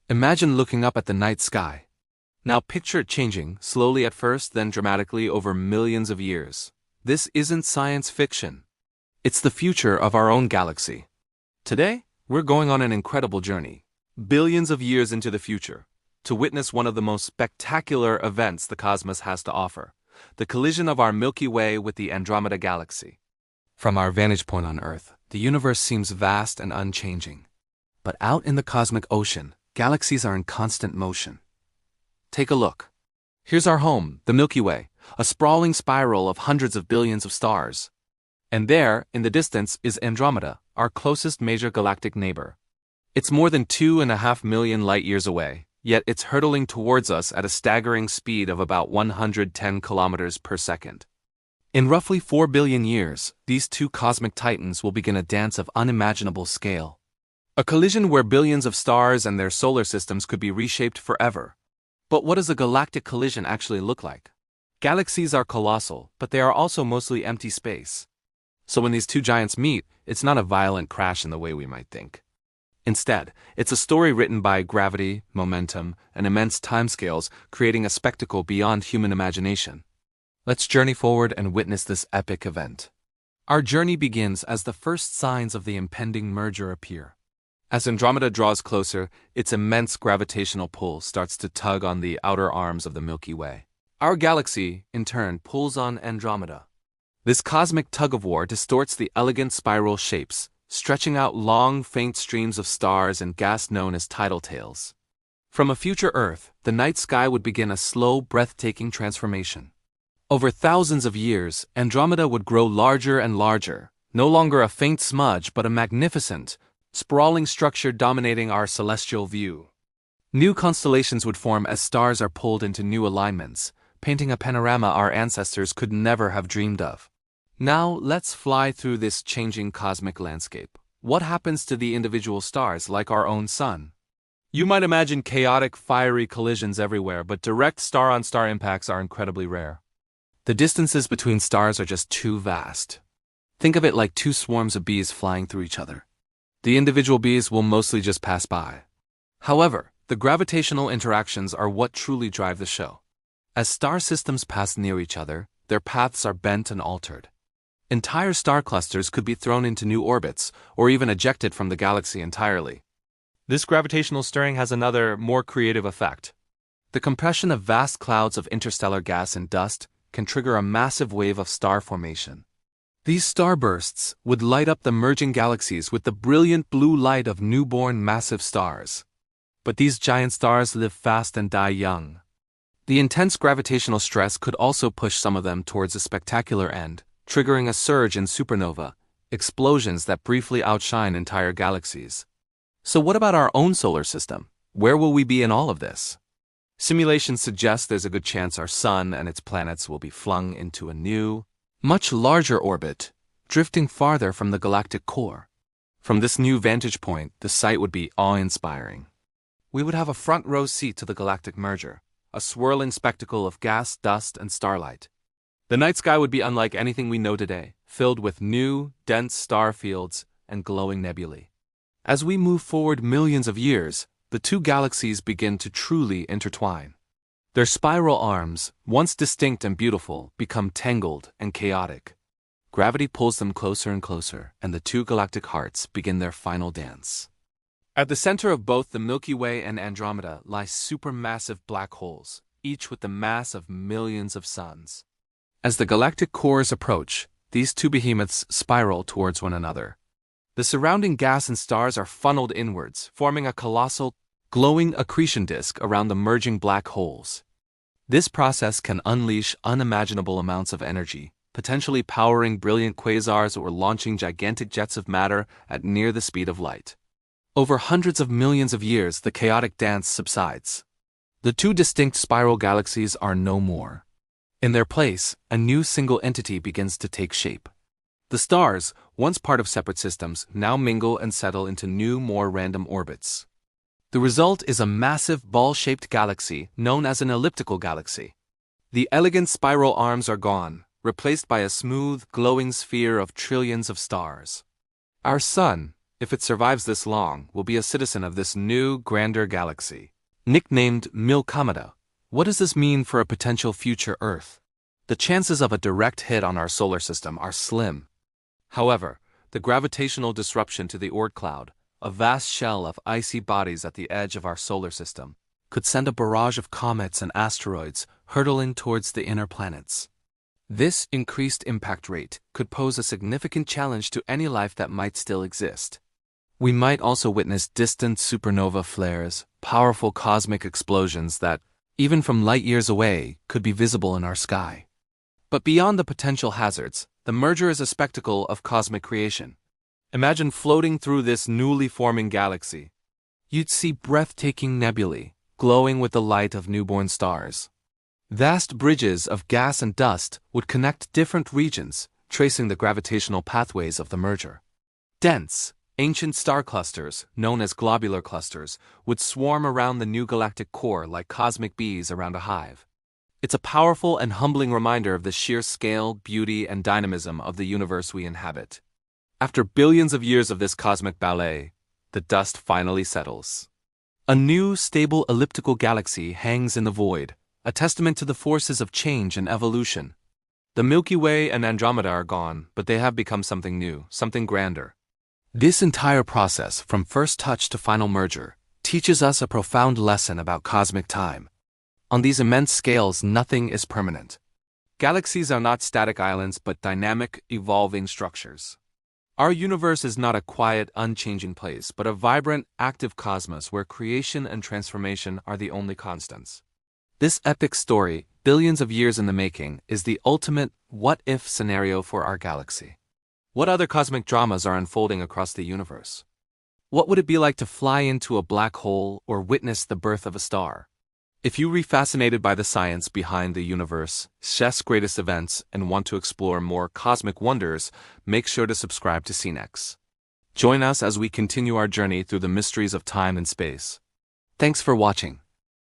Imagine looking up at the night sky. Now picture it changing, slowly at first, then dramatically over millions of years. This isn't science fiction. It's the future of our own galaxy. Today, we're going on an incredible journey, billions of years into the future, to witness one of the most spectacular events the cosmos has to offer, the collision of our Milky Way with the Andromeda galaxy. From our vantage point on Earth, the universe seems vast and unchanging. But out in the cosmic ocean, galaxies are in constant motion. Take a look. Here's our home, the Milky Way, a sprawling spiral of hundreds of billions of stars. And there, in the distance, is Andromeda, our closest major galactic neighbor. It's more than 2.5 million light-years away, yet it's hurtling towards us at a staggering speed of about 110 kilometers per second. In roughly 4 billion years, these two cosmic titans will begin a dance of unimaginable scale. A collision where billions of stars and their solar systems could be reshaped forever. But what does a galactic collision actually look like? Galaxies are colossal, but they are also mostly empty space. So when these two giants meet, it's not a violent crash in the way we might think. Instead, it's a story written by gravity, momentum, and immense timescales, creating a spectacle beyond human imagination. Let's journey forward and witness this epic event. Our journey begins as the first signs of the impending merger appear. As Andromeda draws closer, its immense gravitational pull starts to tug on the outer arms of the Milky Way. Our galaxy, in turn, pulls on Andromeda. This cosmic tug-of-war distorts the elegant spiral shapes, stretching out long, faint streams of stars and gas known as tidal tails. From a future Earth, the night sky would begin a slow, breathtaking transformation. Over thousands of years, Andromeda would grow larger and larger, no longer a faint smudge but a magnificent, sprawling structure dominating our celestial view. New constellations would form as stars are pulled into new alignments, painting a panorama our ancestors could never have dreamed of. Now, let's fly through this changing cosmic landscape. What happens to the individual stars like our own Sun? You might imagine chaotic, fiery collisions everywhere, but direct star-on-star impacts are incredibly rare. The distances between stars are just too vast. Think of it like two swarms of bees flying through each other. The individual bees will mostly just pass by. However, the gravitational interactions are what truly drive the show. As star systems pass near each other, their paths are bent and altered. Entire star clusters could be thrown into new orbits, or even ejected from the galaxy entirely. This gravitational stirring has another, more creative effect. The compression of vast clouds of interstellar gas and dust can trigger a massive wave of star formation. These starbursts would light up the merging galaxies with the brilliant blue light of newborn massive stars. But these giant stars live fast and die young. The intense gravitational stress could also push some of them towards a spectacular end, triggering a surge in supernova, explosions that briefly outshine entire galaxies. So what about our own solar system? Where will we be in all of this? Simulations suggest there's a good chance our Sun and its planets will be flung into a new, much larger orbit, drifting farther from the galactic core. From this new vantage point, the sight would be awe-inspiring. We would have a front-row seat to the galactic merger, a swirling spectacle of gas, dust, and starlight. The night sky would be unlike anything we know today, filled with new, dense star fields and glowing nebulae. As we move forward millions of years, the two galaxies begin to truly intertwine. Their spiral arms, once distinct and beautiful, become tangled and chaotic. Gravity pulls them closer and closer, and the two galactic hearts begin their final dance. At the center of both the Milky Way and Andromeda lie supermassive black holes, each with the mass of millions of suns. As the galactic cores approach, these two behemoths spiral towards one another. The surrounding gas and stars are funneled inwards, forming a colossal, glowing accretion disk around the merging black holes. This process can unleash unimaginable amounts of energy, potentially powering brilliant quasars or launching gigantic jets of matter at near the speed of light. Over hundreds of millions of years, the chaotic dance subsides. The two distinct spiral galaxies are no more. In their place, a new single entity begins to take shape. The stars, once part of separate systems, now mingle and settle into new, more random orbits. The result is a massive ball-shaped galaxy known as an elliptical galaxy. The elegant spiral arms are gone, replaced by a smooth, glowing sphere of trillions of stars. Our Sun, if it survives this long, will be a citizen of this new, grander galaxy. Nicknamed Milky, what does this mean for a potential future Earth? The chances of a direct hit on our solar system are slim. However, the gravitational disruption to the Oort cloud, a vast shell of icy bodies at the edge of our solar system, could send a barrage of comets and asteroids hurtling towards the inner planets. This increased impact rate could pose a significant challenge to any life that might still exist. We might also witness distant supernova flares, powerful cosmic explosions that, even from light years away, could be visible in our sky. But beyond the potential hazards, the merger is a spectacle of cosmic creation. Imagine floating through this newly forming galaxy. You'd see breathtaking nebulae, glowing with the light of newborn stars. Vast bridges of gas and dust would connect different regions, tracing the gravitational pathways of the merger. Dense, ancient star clusters, known as globular clusters, would swarm around the new galactic core like cosmic bees around a hive. It's a powerful and humbling reminder of the sheer scale, beauty, and dynamism of the universe we inhabit. After billions of years of this cosmic ballet, the dust finally settles. A new, stable elliptical galaxy hangs in the void, a testament to the forces of change and evolution. The Milky Way and Andromeda are gone, but they have become something new, something grander. This entire process, from first touch to final merger, teaches us a profound lesson about cosmic time. On these immense scales, nothing is permanent. Galaxies are not static islands, but dynamic, evolving structures. Our universe is not a quiet, unchanging place, but a vibrant, active cosmos where creation and transformation are the only constants. This epic story, billions of years in the making, is the ultimate what-if scenario for our galaxy. What other cosmic dramas are unfolding across the universe? What would it be like to fly into a black hole or witness the birth of a star? If you are fascinated by the science behind the universe, chess greatest events, and want to explore more cosmic wonders, make sure to subscribe to CNEX. Join us as we continue our journey through the mysteries of time and space. Thanks for watching.